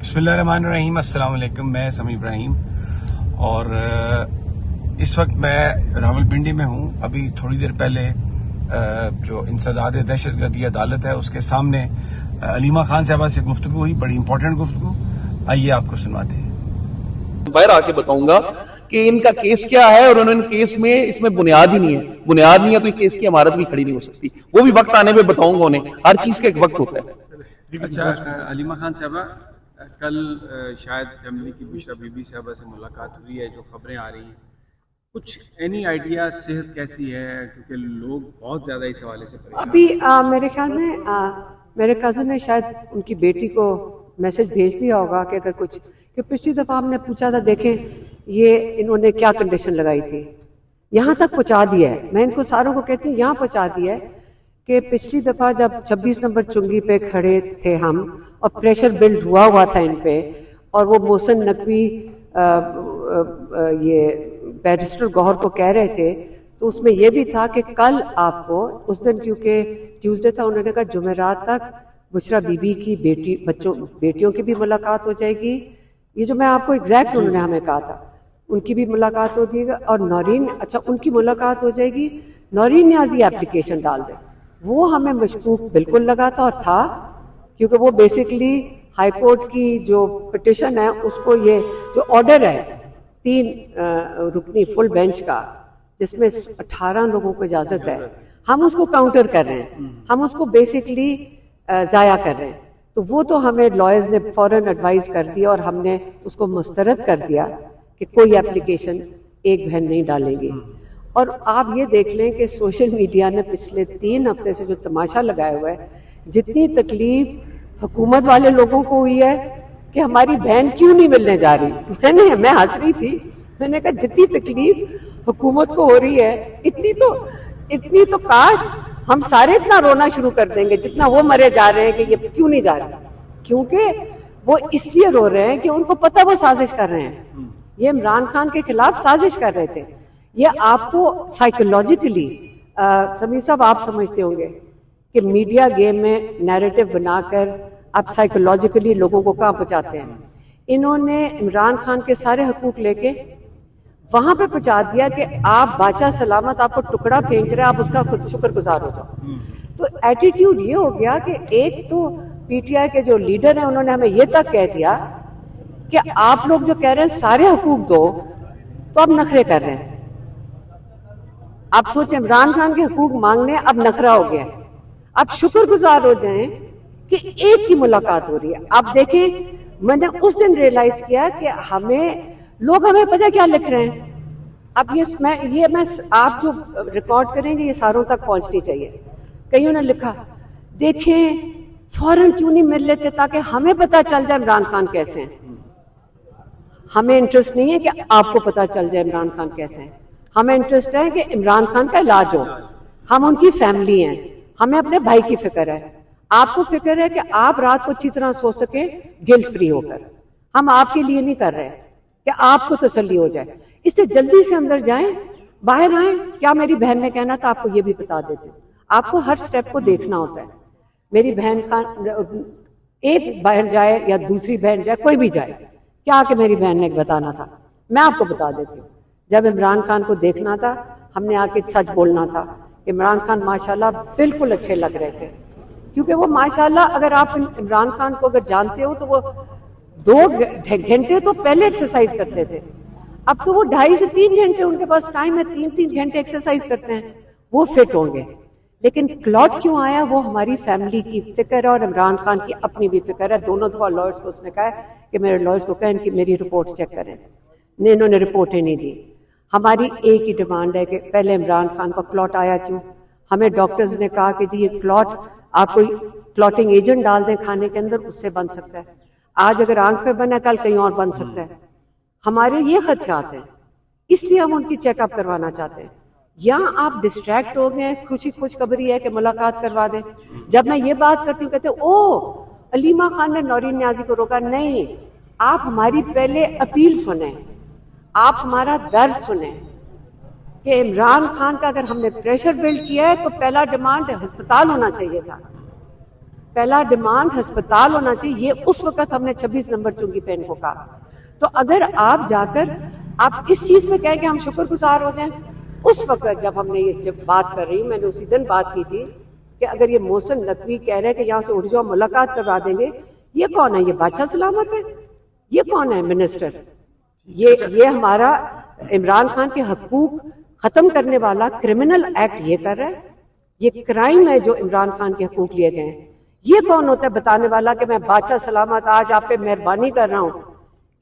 बिस्मिल्लाहिर्रहमानिर्रहीम, अस्सलाम वालेकुम। मैं समी इब्राहिम और इस वक्त मैं रावलपिंडी में हूँ। अभी थोड़ी देर पहले जो इंसदाद दहशतगर्दी अदालत है उसके सामने अलीमा खान साहबा से गुफ्तगू हुई, बड़ी इंपॉर्टेंट गुफ्तगू। आइए आपको सुनाते हैं। बाहर आके बताऊंगा कि इनका केस क्या है और उन्होंने केस में इसमें बुनियाद ही नहीं है। बुनियाद नहीं है तो केस की इमारत भी खड़ी नहीं हो सकती। वो भी वक्त आने पे बताऊंगा उन्हें। हर चीज का एक वक्त होता है। अच्छा अलीमा खान साहबा, कल शायद फैमिली की बुशरा बीबी साहबा से मुलाकात हुई है, जो खबरें आ रही हैं, कुछ एनी आइडिया सेहत कैसी है? क्योंकि लोग बहुत ज्यादा इस हवाले से अभी मेरे ख्याल में मेरे कज़न ने शायद उनकी बेटी को मैसेज भेज दिया होगा कि अगर कुछ, कि पिछली दफ़ा हमने पूछा था, देखें ये इन्होंने क्या कंडीशन लगाई थी, यहाँ तक पहुँचा दिया है। मैं इनको सारों को कहती हूँ यहाँ पहुँचा दिया है कि पिछली दफ़ा जब 26 नंबर चुंगी पे खड़े थे हम और प्रेशर बिल्ड हुआ था इन पे, और वो मोहसिन नकवी ये बैरिस्टर गौहर को कह रहे थे, तो उसमें यह भी था कि कल आपको उस दिन, क्योंकि ट्यूसडे था, उन्होंने कहा जुमेरात तक बुशरा बीबी की बेटियों की भी मुलाकात हो जाएगी। ये जो मैं आपको एग्जैक्ट उन्होंने हमें कहा था, उनकी भी मुलाकात होती है। और नौरीन, अच्छा उनकी मुलाकात हो जाएगी, नौरीन न्याजी एप्लीकेशन डाल दे। वो हमें मशकूक बिल्कुल लगा था और था, क्योंकि वो बेसिकली हाई कोर्ट की जो पिटिशन है उसको, ये जो ऑर्डर है 3 रुकनी फुल बेंच का, जिसमें 18 लोगों को इजाजत है, हम उसको काउंटर कर रहे हैं, हम उसको बेसिकली जाया कर रहे हैं। तो वो तो हमें लॉयर्स ने फौरन एडवाइस कर दिया और हमने उसको मुस्तरद कर दिया कि कोई एप्लीकेशन एक बहन नहीं डालेंगे। और आप ये देख लें कि सोशल मीडिया ने पिछले 3 हफ्ते से जो तमाशा लगाया हुआ है, जितनी तकलीफ हुकूमत वाले लोगों को हुई है कि हमारी बहन क्यों नहीं मिलने जा रही। मैं हंस रही थी, मैंने कहा जितनी तकलीफ हुकूमत को हो रही है, इतनी तो काश हम सारे इतना रोना शुरू कर देंगे जितना वो मरे जा रहे हैं कि ये क्यों नहीं जा रहे। क्योंकि वो इसलिए रो रहे हैं कि उनको पता वो साजिश कर रहे हैं, ये इमरान खान के खिलाफ साजिश कर रहे थे। ये आपको साइकोलॉजिकली, समीर साहब आप समझते होंगे कि मीडिया गेम में नैरेटिव बनाकर आप साइकोलॉजिकली लोगों को कहाँ पहुँचाते हैं। इन्होंने इमरान खान के सारे हकूक लेके वहां पे पहुंचा दिया कि आप बाचा सलामत, आपको टुकड़ा फेंक रहे, आप उसका खुद शुक्रगुजार हो जाओ। तो एटीट्यूड ये हो गया कि एक तो पीटीआई के जो लीडर हैं उन्होंने हमें ये तक कह दिया कि आप लोग जो कह रहे हैं सारे हकूक दो, तो अब नखरे कर रहे हैं। आप सोचें, इमरान खान के हकूक मांगने अब नखरा हो गया। अब शुक्रगुजार हो जाएं कि एक ही मुलाकात हो रही है। आप देखें, मैंने उस दिन रियलाइज किया कि लोग हमें पता क्या लिख रहे हैं। अब मैं आप जो रिकॉर्ड करेंगे ये सारों तक पहुंचनी चाहिए। कईयों ने लिखा, देखें फौरन क्यों नहीं मिल लेते ताकि हमें पता चल जाए इमरान खान कैसे हैं। हमें इंटरेस्ट नहीं है कि आपको पता चल जाए इमरान खान कैसे हैं, हमें इंटरेस्ट है कि इमरान खान का इलाज हो। हम उनकी फैमिली हैं, हमें अपने भाई की फिक्र है। आपको फिक्र है कि आप रात को अच्छी तरह सो सके गिल्ट फ्री होकर। हम आपके लिए नहीं कर रहे कि आपको तसल्ली हो जाए। इससे जल्दी से अंदर जाएं, बाहर आए। क्या मेरी बहन ने कहना था, आपको ये भी बता देती हूँ। आपको हर स्टेप को देखना होता है। मेरी बहन खान, एक बहन जाए या दूसरी बहन जाए, कोई भी जाए, क्या कि मेरी बहन ने बताना था। मैं आपको बता देती हूँ, जब इमरान खान को देखना था, हमने आके सच बोलना था। इमरान खान माशाल्लाह बिल्कुल अच्छे लग रहे थे, क्योंकि वो माशाल्लाह, अगर आप इमरान खान को अगर जानते हो तो वो 2 घंटे तो पहले एक्सरसाइज करते थे। अब तो वो 2.5 से 3 घंटे उनके पास टाइम है, 3-3 घंटे एक्सरसाइज करते हैं। वो फिट होंगे। लेकिन क्लॉट क्यों आया, वो हमारी फैमिली की फिक्र है और इमरान खान की अपनी भी फिक्र है। दोनों दफा लॉयर्स को उसने कहा कि मेरे लॉयर्स को कहें कि मेरी रिपोर्ट्स चेक करें। इन्होंने रिपोर्टें नहीं दी। हमारी एक ही डिमांड है कि पहले इमरान खान का क्लॉट आया क्यों। हमें डॉक्टर्स ने कहा कि जी ये क्लॉट, आप कोई क्लॉटिंग एजेंट डाल दें खाने के अंदर, उससे बन सकता है। आज अगर आंख पे बना, कल कहीं और बन सकता है। हमारे ये खदशात हैं, इसलिए हम उनकी चेकअप करवाना चाहते हैं। या आप डिस्ट्रैक्ट हो गए, खुशखबरी है कि मुलाकात करवा दें। जब मैं ये बात करती हूँ कहते ओ अलीमा खान ने नौरीन न्याजी को रोका। नहीं, आप हमारी पहले अपील सुने, आप हमारा दर्द सुने कि इमरान खान का अगर हमने प्रेशर बिल्ड किया है तो पहला डिमांड अस्पताल होना चाहिए था। पहला डिमांड अस्पताल होना चाहिए। ये उस वक्त हमने 26 नंबर चुंगी पेन को कहा। तो अगर आप जाकर आप इस चीज में कहें कि हम शुक्रगुजार हो जाएं, उस वक्त जब हमने ये जब बात कर रही हूँ, मैंने उसी दिन बात की थी कि अगर ये मोहसिन नकवी कह रहे हैं कि यहाँ से उठ जाओ मुलाकात करवा देंगे, ये कौन है? ये बादशाह सलामत है? ये कौन है मिनिस्टर? ये हमारा इमरान खान के हकूक खत्म करने वाला क्रिमिनल एक्ट ये कर रहा है। ये क्राइम है जो इमरान खान के हकूक लिए गए हैं। ये कौन होता है बताने वाला कि मैं बादशाह सलामत आज आप पे मेहरबानी कर रहा हूँ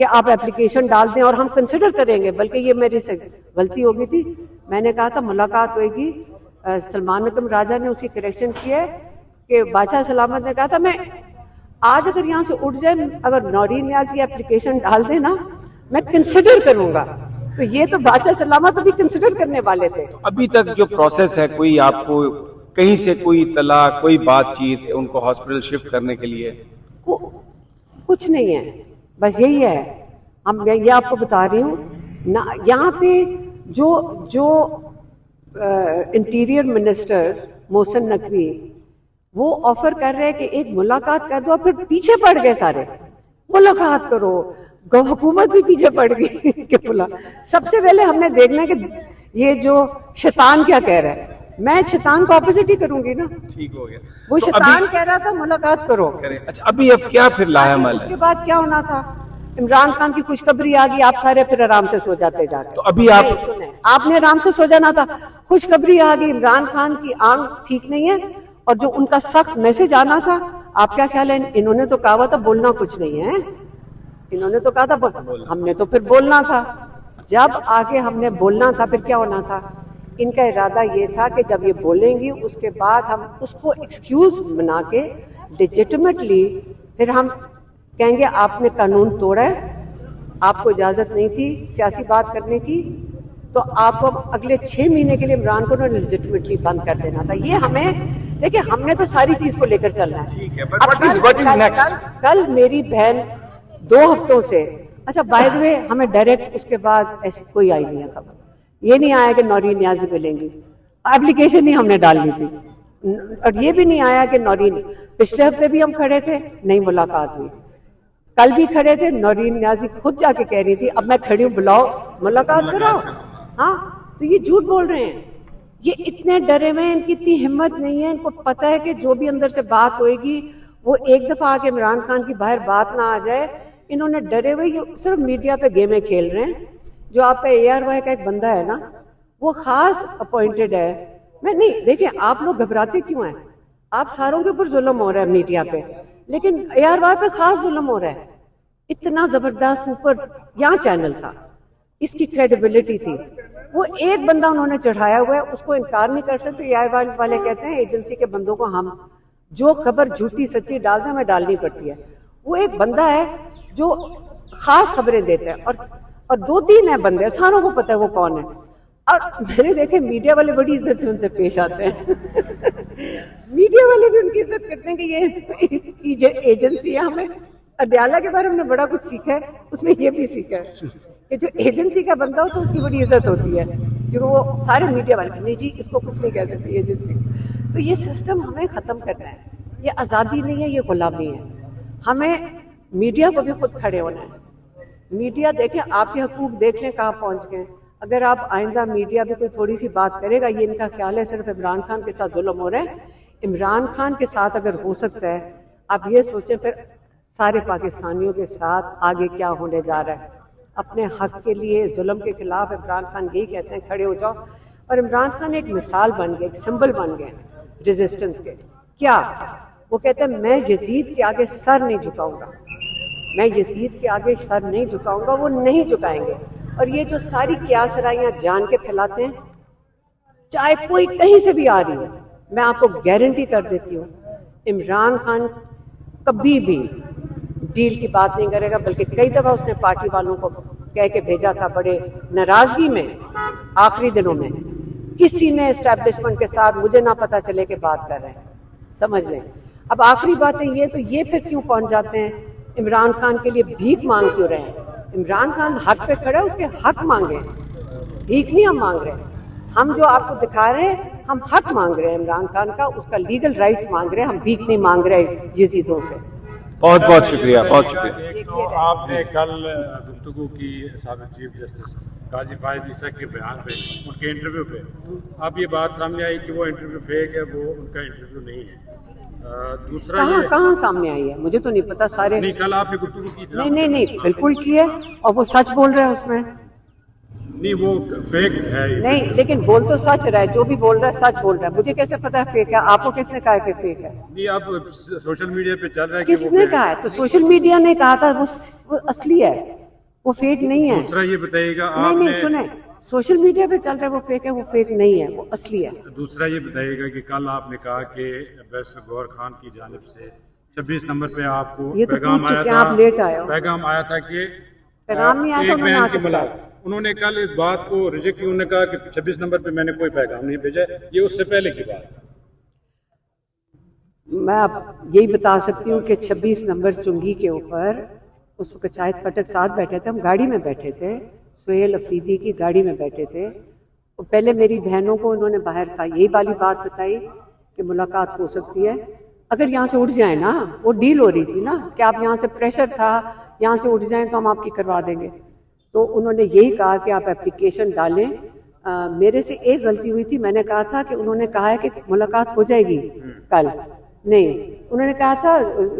कि आप एप्लीकेशन डाल दें और हम कंसिडर करेंगे। बल्कि ये मेरी से गलती हो गई थी, मैंने कहा था मुलाकात होगी। सलमान अकरम राजा ने उसी करेक्शन किया है कि बादशाह सलामत ने कहा था मैं आज अगर यहाँ से उठ जाए, अगर नौरीन न्याज की एप्लीकेशन डाल दे ना, मैं कंसिडर करूंगा। तो ये तो बादशाह सलामत अभी कंसिडर करने वाले थे। अभी तक जो प्रोसेस है, कोई आपको कहीं से कोई इतला, कोई बातचीत उनको हॉस्पिटल शिफ्ट करने के लिए? कुछ नहीं है, बस यही है। हम ये आपको बता रही हूँ ना, यहाँ पे जो इंटीरियर मिनिस्टर मोहसिन नकवी वो ऑफर कर रहे हैं कि एक मुलाकात कर दो, फिर पीछे पड़ गए सारे, मुलाकात करो। हुकूमत भी पीछे पड़ गई कि बोला सबसे पहले हमने देखना कि ये जो शैतान क्या कह रहा है। मैं शैतान को ऑपोजिट ही करूंगी ना। ठीक हो गया। वो तो शैतान कह रहा था मुलाकात करो। अच्छा, अभी अब क्या फिर लायामल उसके बाद क्या होना था? इमरान खान की खुशखबरी आ गई, आप सारे फिर आराम से सो जाते जाके। तो अभी आप सुने, आपने आराम से सो जाना था। खुशखबरी आ गई, इमरान खान की आंख ठीक नहीं है और जो उनका सख्त मैसेज आना था, आप क्या ख्याल है? इन्होंने तो कहा था बोलना कुछ नहीं है, इन्होंने तो कहा था, हमने तो फिर बोलना था। जब आगे हमने बोलना था, फिर क्या होना था? इनका इरादा ये था कि जब ये बोलेंगी उसके बाद हम उसको एक्सक्यूज बना के लेजिटिमेटली फिर हम कहेंगे आपने कानून तोड़ा है, आपको इजाजत नहीं थी सियासी बात करने की, तो आपको अगले 6 महीने के लिए इमरान को लेजिटिमेटली बंद कर देना था। ये हमें देखिए, हमने तो सारी चीज को लेकर चलना है। ठीक है, but what is next? कल मेरी बहन 2 हफ्तों से, अच्छा बाय द वे, हमें डायरेक्ट उसके बाद ऐसी कोई आई नहीं है खबर। ये नहीं आया कि नौरीन न्याज़ी मिलेंगी, एप्लीकेशन ही हमने डालनी थी। और ये भी नहीं आया कि नौरीन, पिछले हफ्ते भी हम खड़े थे, नहीं मुलाकात हुई। कल भी खड़े थे, नौरीन न्याज़ी खुद जाके कह रही थी अब मैं खड़ी हूँ, बुलाओ मुलाकात कराओ। हाँ, तो ये झूठ बोल रहे हैं। ये इतने डरे हुए हैं, इनकी इतनी हिम्मत नहीं है। इनको पता है कि जो भी अंदर से बात होएगी वो एक दफा आके इमरान खान की बाहर बात ना आ जाए। इन्होंने डरे हुए, ये सिर्फ मीडिया पे गेमें खेल रहे हैं। जो आपका ARY का एक बंदा है ना, वो खास अपॉइंटेड है। मैं नहीं, देखिए आप लोग घबराते क्यों हैं? आप सारों के ऊपर जुल्म हो रहा है मीडिया पे, लेकिन ARY पे खास जुल्म हो रहा है। इतना जबरदस्त ऊपर यहाँ चैनल था, इसकी क्रेडिबिलिटी थी, वो एक बंदा उन्होंने चढ़ाया हुआ है, उसको इनकार नहीं कर सकते। ARY वाले कहते हैं एजेंसी के बंदों को हम जो खबर झूठी सच्ची डालते हैं हमें डालनी पड़ती है। वो एक बंदा है जो खास खबरें देते हैं, और 2-3 है बंदे, सारों को पता है वो कौन है। और मैंने देखे मीडिया वाले बड़ी इज्जत से उनसे पेश आते हैं मीडिया वाले भी उनकी इज्जत करते हैं कि ये एजेंसी है। हमें अडयाला के बारे में हमने बड़ा कुछ सीखा है, उसमें ये भी सीखा है कि जो एजेंसी का बंदा हो तो उसकी बड़ी इज्जत होती है, क्योंकि वो सारे मीडिया वाले नहीं जी इसको कुछ नहीं कह सकते एजेंसी। तो ये सिस्टम हमें ख़त्म करना है। ये आज़ादी नहीं है, ये गुलामी है। हमें मीडिया को भी खुद खड़े होना है। मीडिया देखें, आपके हकूक देख लें कहाँ पहुँच गए। अगर आप आइंदा मीडिया भी कोई थोड़ी सी बात करेगा, ये इनका ख्याल है सिर्फ इमरान खान के साथ जुल्म हो रहा है। इमरान खान के साथ अगर हो सकता है, आप ये सोचें फिर सारे पाकिस्तानियों के साथ आगे क्या होने जा रहा है। अपने हक के लिए जुल्म के खिलाफ इमरान खान यही कहते हैं खड़े हो जाओ। और इमरान खान एक मिसाल बन गए, एक सिंबल बन गए रेजिस्टेंस के। क्या वो कहते हैं मैं यजीद के आगे सर नहीं झुकाऊंगा, मैं यजीद के आगे सर नहीं झुकाऊंगा। वो नहीं झुकाएंगे। और ये जो सारी कियासराइयाँ जान के फैलाते हैं, चाहे कोई कहीं से भी आ रही है, मैं आपको गारंटी कर देती हूँ इमरान खान कभी भी डील की बात नहीं करेगा। बल्कि कई दफ़ा उसने पार्टी वालों को कह के भेजा था, बड़े नाराज़गी में आखिरी दिनों में, किसी ने एस्टैब्लिशमेंट के साथ मुझे ना पता चले कि बात कर रहे हैं, समझ लें। अब आखिरी बातें ये, तो ये फिर क्यों पहुंच जाते हैं इमरान खान के लिए भीख मांग क्यों रहे हैं? इमरान खान हक पे खड़ा है, उसके हक मांगे, भीख नहीं हम मांग रहे। हम जो आपको दिखा रहे हैं हम हक मांग रहे हैं इमरान खान का, उसका लीगल राइट्स मांग रहे हैं, हम भीख नहीं मांग रहे यजीदों से। बहुत बहुत शुक्रिया, बहुत शुक्रिया। एक तो आपने कल गुफ्तगू की साबिक चीफ जस्टिस काजी फायद ईसा के बयान पे, उनके इंटरव्यू पे, अब ये बात सामने आई कि वो इंटरव्यू फेक है, वो उनका इंटरव्यू नहीं है। दूसरा कहाँ सामने आई है, मुझे तो नहीं पता। सारे नहीं, कल आपने गुफ्तगू की थी। नहीं बिल्कुल की है, और वो सच बोल रहे हैं उसमें। नहीं, वो फेक है। नहीं, लेकिन बोल तो सच रहा है, जो भी बोल रहा है सच बोल रहा है। मुझे कैसे पता है फेक है? आपको किसने कहा है कि फेक है? नहीं, अब सोशल मीडिया पे चल रहा है। किसने कहा है? तो सोशल मीडिया ने कहा था, वो असली है, वो फेक नहीं है। दूसरा ये बताइएगा, नहीं सुने, सोशल मीडिया पे चल रहा है वो फेक है, वो फेक नहीं है, वो असली है। दूसरा ये बताइएगा कि कल आपने कहा कि एम्बेसडर गौहर खान की जानिब से 26 नंबर पे आपको ये तो पैगाम पूछ आया चुके था। हैं, आप लेट आए हो। पैगाम आया था कि पैगाम नहीं आया था, एक उन्होंने बयान की आके मुलाकात। उन्होंने कल इस बात को रिजेक्ट किया, उन्होंने कहा कि 26 नंबर पे मैंने कोई पैगाम नहीं भेजा, ये उससे पहले की बात। मैं अब यही बता सकती हूँ कि 26 नंबर चुंगी के ऊपर उस वक्त शाहिद फटक साथ बैठे थे, हम गाड़ी में बैठे थे, सुहेल अफरीदी की गाड़ी में बैठे थे। तो पहले मेरी बहनों को उन्होंने बाहर का यही वाली बात बताई कि मुलाकात हो सकती है, अगर यहाँ से उठ जाए ना, वो डील हो रही थी ना कि आप यहाँ से, प्रेशर था, यहाँ से उठ जाएं तो हम आपकी करवा देंगे। तो उन्होंने यही कहा कि आप एप्लीकेशन डालें। मेरे से एक गलती हुई थी, मैंने कहा था कि उन्होंने कहा है कि मुलाकात हो जाएगी कल, नहीं, उन्होंने कहा था,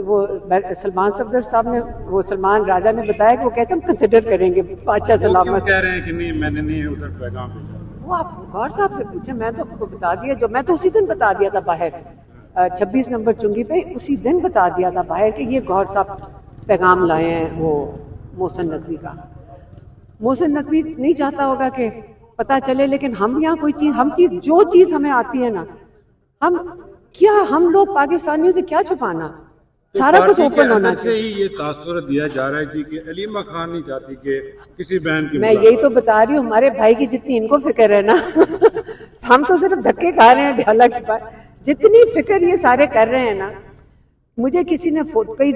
वो सलमान सफदर साहब ने, वो सलमान राजा ने बताया कि वो कहते हम कंसिडर करेंगे। अच्छा सलामत कह रहे हैं कि नहीं, मैंने नहीं उधर पैगाम भेजा। वो आप गौर साहब से पूछे, मैं तो आपको बता दिया, जो मैं तो उसी दिन बता दिया था बाहर, 26 नंबर चुंगी पे उसी दिन बता दिया था बाहर कि ये गौर साहब पैगाम लाए हैं वो मोहसिन नकवी का। मोहसिन नकवी नहीं चाहता होगा कि पता चले, लेकिन हम यहाँ कोई चीज, जो चीज हमें आती है ना, हम लोग पाकिस्तानियों से क्या छुपाना, सारा कुछ ओपन होना चाहिए। ही ये तासुर दिया जा रहा है जी कि अलीमा खान नहीं चाहती कि किसी बहन की। मैं यही तो बता रही हूँ, हमारे भाई की जितनी इनको फिक्र है ना हम तो सिर्फ धक्के खा रहे हैं ढाला के पास, जितनी फिक्र ये सारे कर रहे हैं ना। मुझे किसी ने कई